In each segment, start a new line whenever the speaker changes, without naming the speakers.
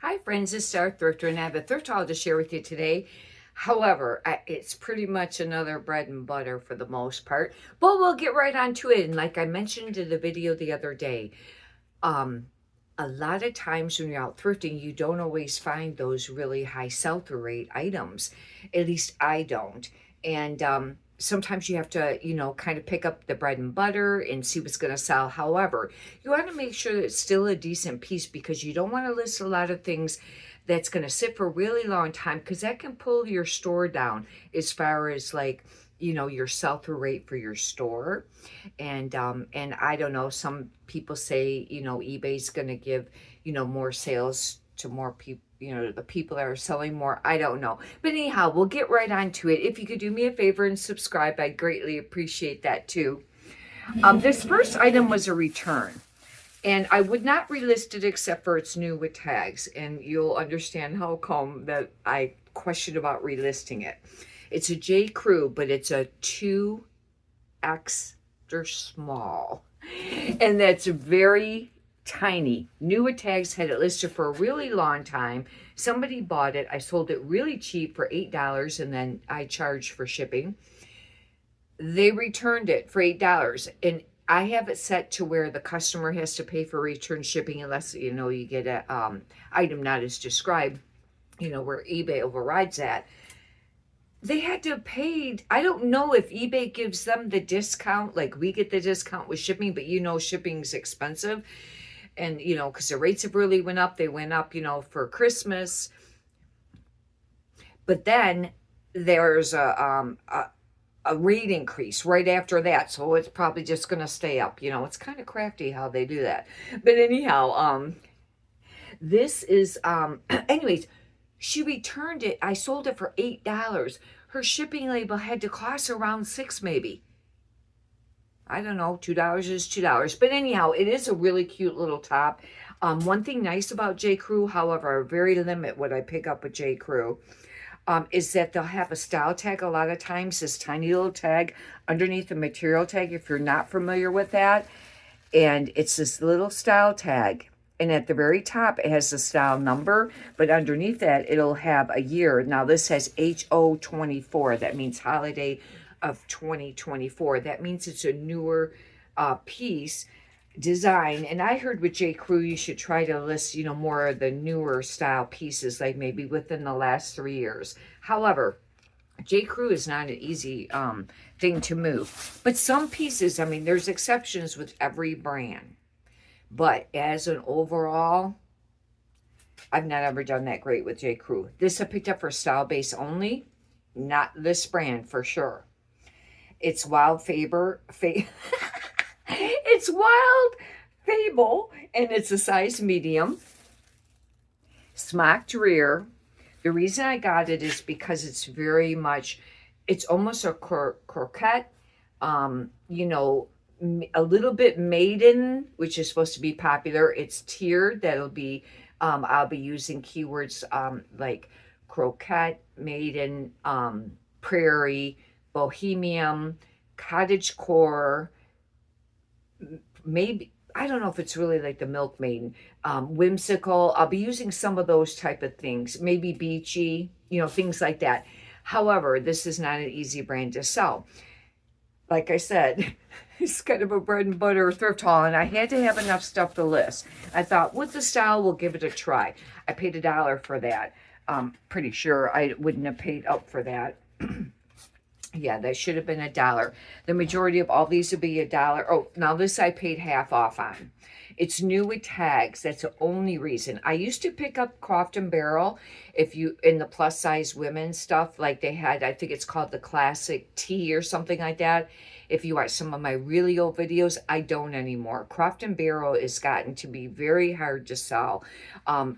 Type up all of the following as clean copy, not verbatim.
Hi friends, it's Star Thrifter and I have a thrift haul to share with you today. However, it's pretty much another bread and butter for the most part, but we'll get right on to it. And like I mentioned in the video the other day, um, a lot of times when you're out thrifting, you don't always find those really high sell-through rate items. At least I don't. And sometimes you have to, kind of pick up the bread and butter and see what's going to sell. However, you want to make sure that it's still a decent piece because you don't want to list a lot of things that's going to sit for a really long time because that can pull your store down as far as like, your sell-through rate for your store. And I don't know, some people say, eBay's going to give, more sales to more people, the people that are selling more. I don't know. But anyhow, we'll get right on to it. If you could do me a favor and subscribe, I'd greatly appreciate that too. This first item was a return. And I would not relist it except for it's new with tags. And you'll understand how come that I question about relisting it. It's a J. Crew, but it's a 2X small. And that's very tiny. New with tags, had it listed for a really long time. Somebody bought it. I sold it really cheap for $8 and then I charged for shipping. They returned it for $8 and I have it set to where the customer has to pay for return shipping unless you get a item not as described, where eBay overrides that. They had to have paid. I don't know if eBay gives them the discount, like we get the discount with shipping, but shipping's expensive. And, because the rates have really went up. They went up, for Christmas. But then there's a rate increase right after that. So it's probably just going to stay up. It's kind of crafty how they do that. But anyhow, this is, anyways, she returned it. I sold it for $8. Her shipping label had to cost around $6 maybe. I don't know, $2 is $2. But anyhow, it is a really cute little top. One thing nice about J. Crew, however, I very limit what I pick up with J. Crew, is that they'll have a style tag a lot of times, this tiny little tag underneath the material tag, if you're not familiar with that. And it's this little style tag. And at the very top, it has the style number, but underneath that, it'll have a year. Now, this says HO24. That means holiday of 2024. That means it's a newer piece design. And I heard with J. Crew, you should try to list, more of the newer style pieces, like maybe within the last 3 years. However, J. Crew is not an easy thing to move. But some pieces, there's exceptions with every brand. But as an overall, I've not ever done that great with J. Crew. This I picked up for style base only, not this brand for sure. It's Wild Faber. It's Wild Fable, and it's a size medium. Smocked rear. The reason I got it is because it's very much, it's almost a croquette, a little bit maiden, which is supposed to be popular. It's tiered. That'll be, I'll be using keywords like croquette, maiden, prairie, bohemian, cottage core, maybe, I don't know if it's really like the milk maiden, whimsical. I'll be using some of those type of things, maybe beachy, things like that. However, this is not an easy brand to sell. Like I said, it's kind of a bread and butter thrift haul, and I had to have enough stuff to list. I thought, with the style, we'll give it a try. I paid $1 for that. Pretty sure I wouldn't have paid up for that. Yeah, that should have been $1. The majority of all these would be $1. Oh, now this I paid half off on. It's new with tags. That's the only reason. I used to pick up Croft and Barrel if you in the plus size women stuff, like they had, I think it's called the Classic T or something like that. If you watch some of my really old videos, I don't anymore. Croft and Barrel has gotten to be very hard to sell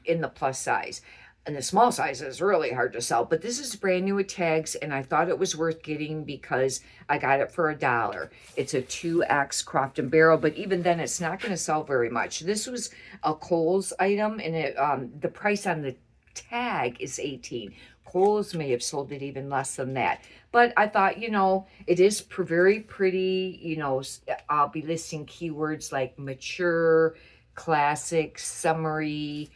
in the plus size. And the small size is really hard to sell, but this is brand new with tags, and I thought it was worth getting because I got it for $1. It's a 2X Croft and Barrel, but even then, it's not going to sell very much. This was a Kohl's item, and the price on the tag is $18. Kohl's may have sold it even less than that, but I thought, it is very pretty. I'll be listing keywords like mature, classic, summery,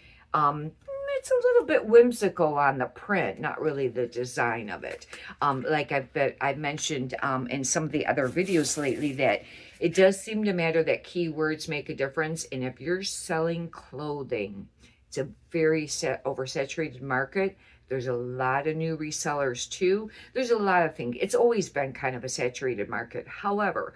it's a little bit whimsical on the print, not really the design of it. Like I've mentioned in some of the other videos lately, that it does seem to matter that keywords make a difference. And if you're selling clothing, it's a very oversaturated market. There's a lot of new resellers too. There's a lot of things. It's always been kind of a saturated market. However,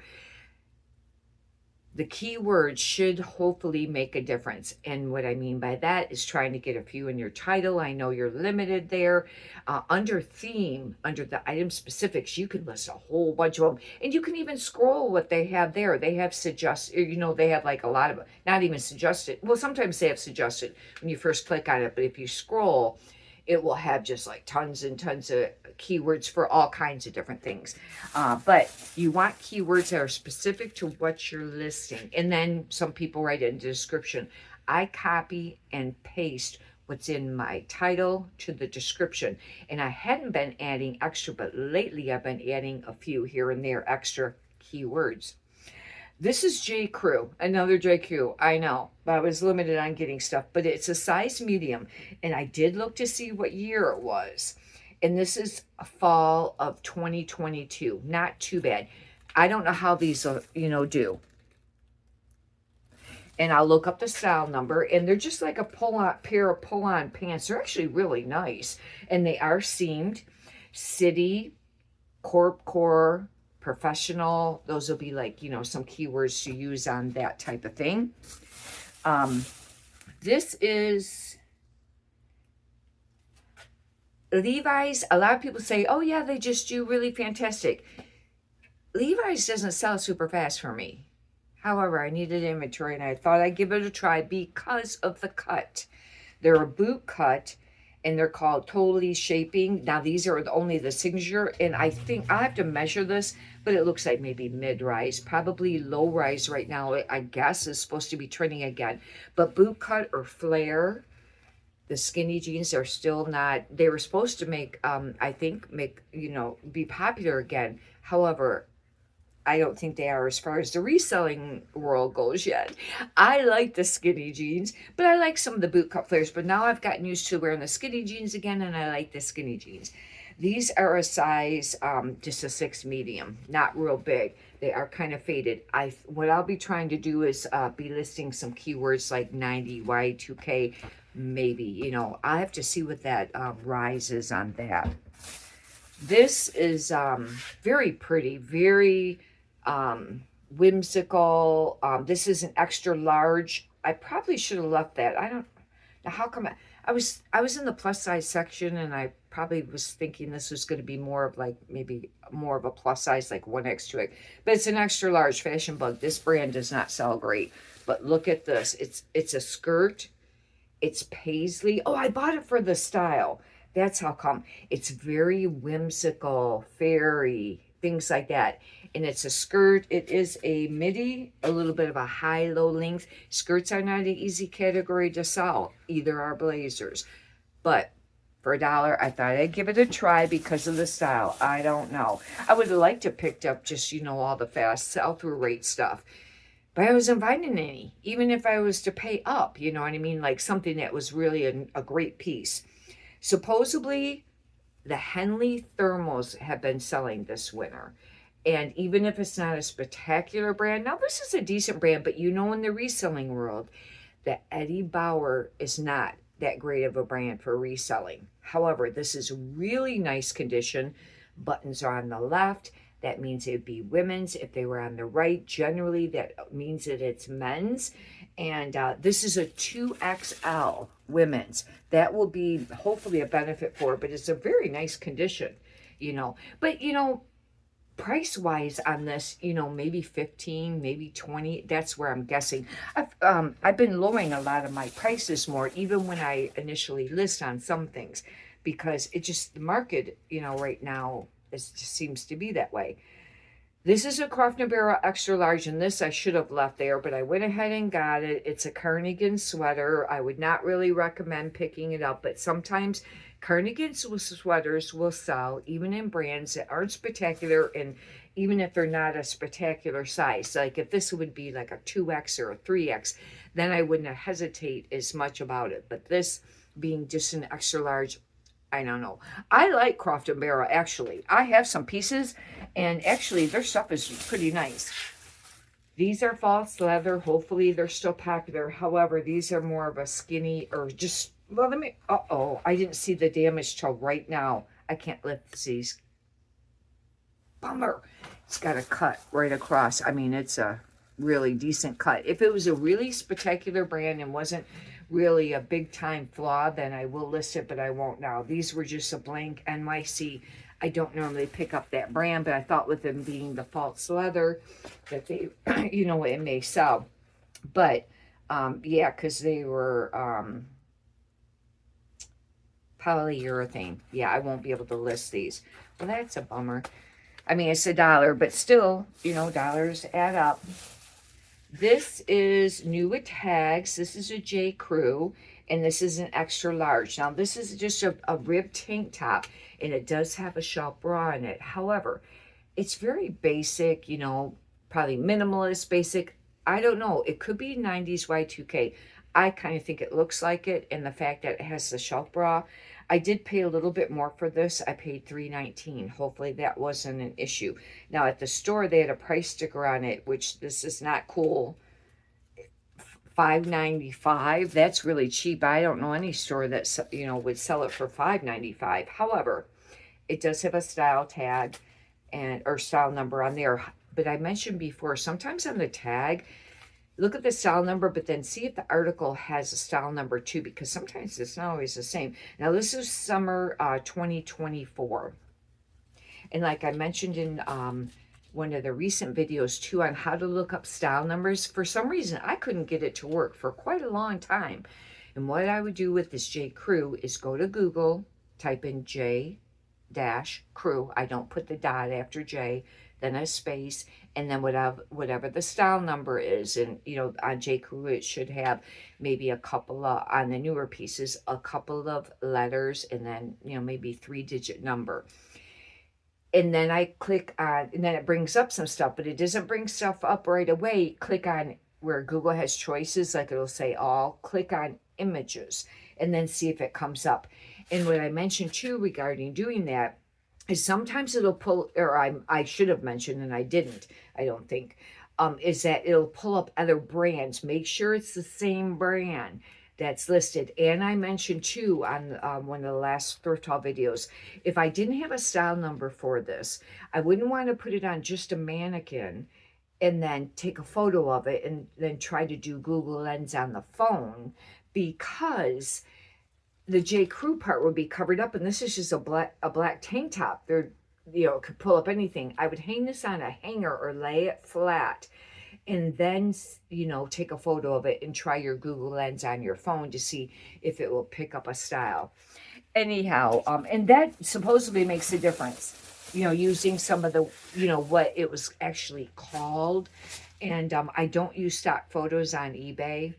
the keywords should hopefully make a difference. And what I mean by that is trying to get a few in your title. I know you're limited there. Under theme, under the item specifics, you can list a whole bunch of them. And you can even scroll what they have there. They have they have like a lot of, not even suggested. Well, sometimes they have suggested when you first click on it, but if you scroll, it will have just like tons and tons of keywords for all kinds of different things. But you want keywords that are specific to what you're listing. And then some people write it in the description. I copy and paste what's in my title to the description. And I hadn't been adding extra, but lately I've been adding a few here and there extra keywords. This is J. Crew, another J. Crew. I know, but I was limited on getting stuff, but it's a size medium. And I did look to see what year it was. And this is a fall of 2022. Not too bad. I don't know how these, do. And I'll look up the style number, and they're just like a pair of pull-on pants. They're actually really nice. And they are seamed. City, Corp Core, professional, those will be like, some keywords to use on that type of thing. This is Levi's. A lot of people say, oh yeah, they just do really fantastic. Levi's doesn't sell super fast for me. However, I needed inventory and I thought I'd give it a try because of the cut. They're a boot cut, and they're called Totally Shaping. Now, these are only the signature, and I think I'll have to measure this, but it looks like maybe mid-rise, probably low-rise right now, I guess, is supposed to be trending again. But boot cut or flare, the skinny jeans are still not, they were supposed to be popular again. However, I don't think they are as far as the reselling world goes yet. I like the skinny jeans, but I like some of the boot cut flares. But now I've gotten used to wearing the skinny jeans again, and I like the skinny jeans. These are a size, just a 6 medium, not real big. They are kind of faded. What I'll be trying to do is be listing some keywords like 90, Y2K, maybe. I have to see what that rise is on that. This is very pretty, very whimsical. This is an extra large. I probably should have left that. I don't know how come I was in the plus size section, and I probably was thinking this was going to be more of like maybe more of a plus size, like 1X, 2X, but it's an extra large. Fashion Bug. This brand does not sell great, but look at this. It's a skirt. It's paisley. Oh, I bought it for the style. That's how come. It's very whimsical, fairy, things like that. And it's a skirt. It is a midi, a little bit of a high-low length. Skirts are not an easy category to sell. Either are blazers. But for $1, I thought I'd give it a try because of the style. I don't know. I would have liked to have picked up just, all the fast sell-through rate stuff. But I wasn't finding any. Even if I was to pay up, you know what I mean? Like something that was really a great piece. Supposedly, the Henley thermals have been selling this winter. And even if it's not a spectacular brand, now this is a decent brand, but in the reselling world, the Eddie Bauer is not that great of a brand for reselling. However, this is really nice condition. Buttons are on the left. That means it'd be women's. If they were on the right, generally that means that it's men's. And this is a 2XL women's. That will be hopefully a benefit for it, but it's a very nice condition, But, price-wise on this, maybe 15, maybe 20. That's where I'm guessing. I've been lowering a lot of my prices more, even when I initially list on some things, because the market, right now, just seems to be that way. This is a Croft & Barrel extra large, and this I should have left there, but I went ahead and got it. It's a cardigan sweater. I would not really recommend picking it up, but sometimes cardigan sweaters will sell, even in brands that aren't spectacular, and even if they're not a spectacular size. Like if this would be like a 2X or a 3X, then I wouldn't hesitate as much about it. But this, being just an extra large, I don't know. I like Croft and Barrel, actually. I have some pieces, and actually their stuff is pretty nice. These are false leather. Hopefully they're still popular. However, these are more of a skinny, or just, well, let me, uh-oh, I didn't see the damage till right now. I can't lift these. Bummer. It's got a cut right across. I mean, it's a really decent cut. If it was a really spectacular brand and wasn't really a big time flaw, then I will list it, but I won't now. These were just a blank NYC. I don't normally pick up that brand, but I thought with them being the false leather that they, you know, it may sell. But yeah, because they were polyurethane. Yeah, I won't be able to list these. Well, that's a bummer. I mean, it's $1, but still, you know, dollars add up. This is new with tags. This is a J. Crew, and this is an extra large. Now, this is just a ribbed tank top, and it does have a shelf bra in it. However, it's very basic, you know, probably minimalist, basic. I don't know. It could be 90s Y2K. I kind of think it looks like it, and the fact that it has the shelf bra. I did pay a little bit more for this. I paid $3.19. Hopefully that wasn't an issue. Now at the store they had a price sticker on it, which this is not cool. $5.95. That's really cheap. I don't know any store that, you know, would sell it for $5.95. However, it does have a style tag and or style number on there. But I mentioned before, sometimes on the tag, look at the style number, but then see if the article has a style number too, because sometimes it's not always the same. Now, this is summer 2024. And like I mentioned in one of the recent videos too on how to look up style numbers, for some reason, I couldn't get it to work for quite a long time. And what I would do with this J. Crew is go to Google, type in J dash Crew. I don't put the dot after J, then a space, and then whatever the style number is. And you know, on J. Crew it should have maybe a couple of, on the newer pieces, a couple of letters, and then, you know, maybe 3-digit number. And then I click on, and then it brings up some stuff, but it doesn't bring stuff up right away. Click on where Google has choices, like it'll say all, click on images, and then see if it comes up. And what I mentioned too regarding doing that is sometimes it'll pull, or I should have mentioned and I didn't, I don't think, is that it'll pull up other brands. Make sure it's the same brand that's listed. And I mentioned too on one of the last thrift haul videos, if I didn't have a style number for this, I wouldn't want to put it on just a mannequin and then take a photo of it and then try to do Google Lens on the phone, because the J. Crew part would be covered up, and this is just a black tank top. They're, you know, could pull up anything. I would hang this on a hanger or lay it flat, and then, you know, take a photo of it and try your Google Lens on your phone to see if it will pick up a style. Anyhow, and that supposedly makes a difference, you know, using some of the, you know, what it was actually called. And I don't use stock photos on eBay,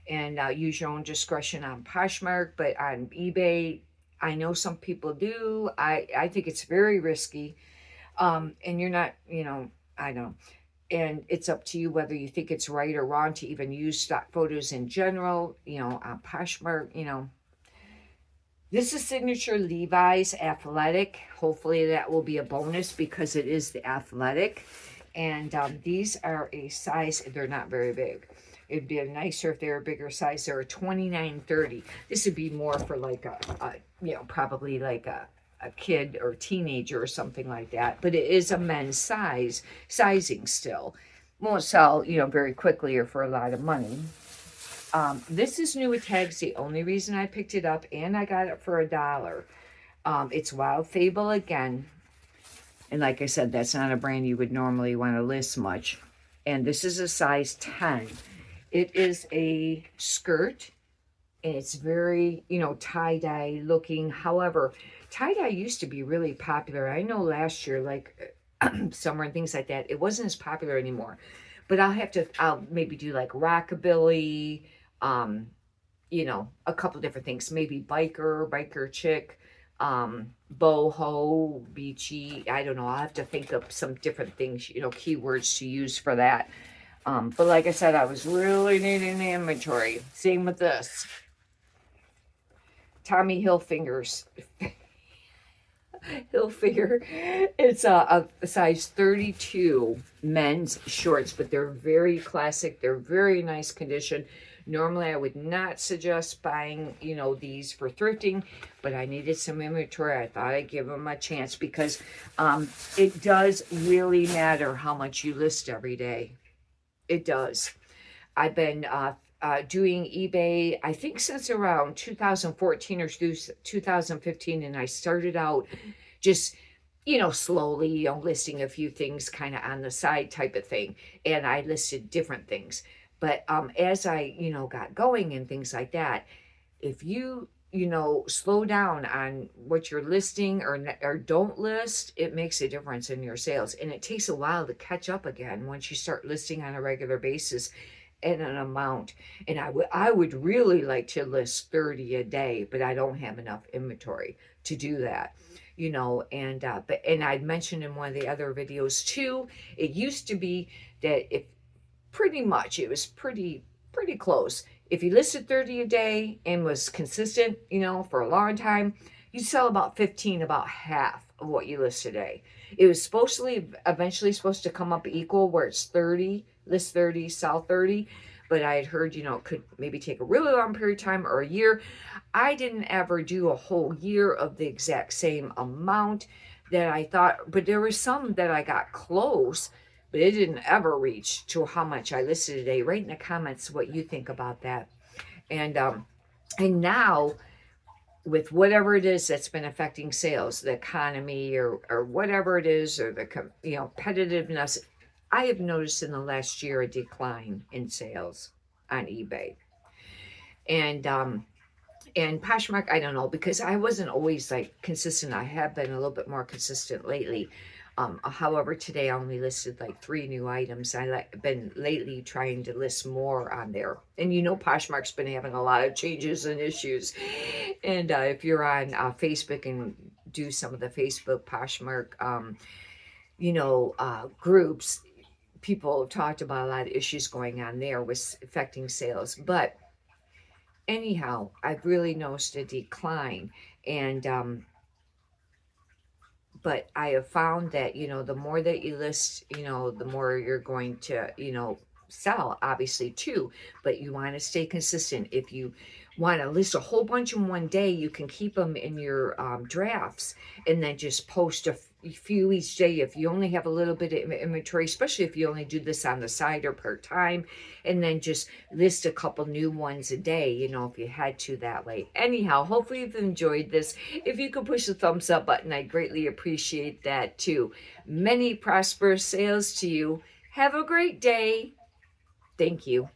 and use your own discretion on Poshmark, but on eBay, I know some people do. I think it's very risky, and you're not, you know, I don't. And it's up to you whether you think it's right or wrong to even use stock photos in general, you know, on Poshmark, you know. This is Signature Levi's Athletic. Hopefully that will be a bonus because it is the Athletic. And these are a size, they're not very big. It'd be nicer if they were a bigger size. They're a 29-30. This would be more for like a you know, probably like a kid or teenager or something like that. But it is a men's sizing still. Won't sell, you know, very quickly or for a lot of money. This is new with tags. The only reason I picked it up, and I got it for $1. It's Wild Fable again. And like I said, that's not a brand you would normally want to list much. And this is a size 10. It is a skirt, and it's very, you know, tie-dye looking. However, tie-dye used to be really popular. I know last year, like summer and things like that, it wasn't as popular anymore. But I'll maybe do like rockabilly, you know, a couple different things. Maybe biker chick, boho, beachy. I don't know. I'll have to think of some different things, you know, keywords to use for that. But like I said, I was really needing the inventory. Same with this. Tommy Hilfiger's Hilfiger. It's a size 32 men's shorts, but they're very classic. They're very nice condition. Normally, I would not suggest buying, these for thrifting, but I needed some inventory. I thought I'd give them a chance because it does really matter how much you list every day. It does. I've been doing eBay, I think since around 2014 or 2015, and I started out just, slowly, listing a few things kind of on the side type of thing, and I listed different things. But as I, got going and things like that, if you, slow down on what you're listing or don't list, it makes a difference in your sales. And it takes a while to catch up again once you start listing on a regular basis at an amount. And I would really like to list 30 a day, but I don't have enough inventory to do that. And I'd mentioned in one of the other videos too, it used to be that if pretty much it was pretty close. If you listed 30 a day and was consistent, for a long time, you'd sell about 15, about half of what you list today. It was eventually supposed to come up equal where it's 30, list 30, sell 30. But I had heard, it could maybe take a really long period of time or a year. I didn't ever do a whole year of the exact same amount that I thought, but there was some that I got close, but it didn't ever reach to how much I listed today. Write in the comments what you think about that. And now with whatever it is that's been affecting sales, the economy or whatever it is, or the competitiveness, I have noticed in the last year a decline in sales on eBay. And Poshmark, I don't know, because I wasn't always like consistent. I have been a little bit more consistent lately. However, today I only listed like 3 new items. Been lately trying to list more on there. And Poshmark's been having a lot of changes and issues. And if you're on Facebook and do some of the Facebook Poshmark, groups, people have talked about a lot of issues going on there with affecting sales. But anyhow, I've really noticed a decline. And but I have found that, the more that you list, the more you're going to, sell, obviously, too. But you want to stay consistent. If you want to list a whole bunch in one day, you can keep them in your drafts and then just post a few each day. If you only have a little bit of inventory, especially if you only do this on the side or per time, and then just list a couple new ones a day, if you had to that way. Anyhow, hopefully you've enjoyed this. If you could push the thumbs up button, I greatly appreciate that too. Many prosperous sales to you. Have a great day. Thank you.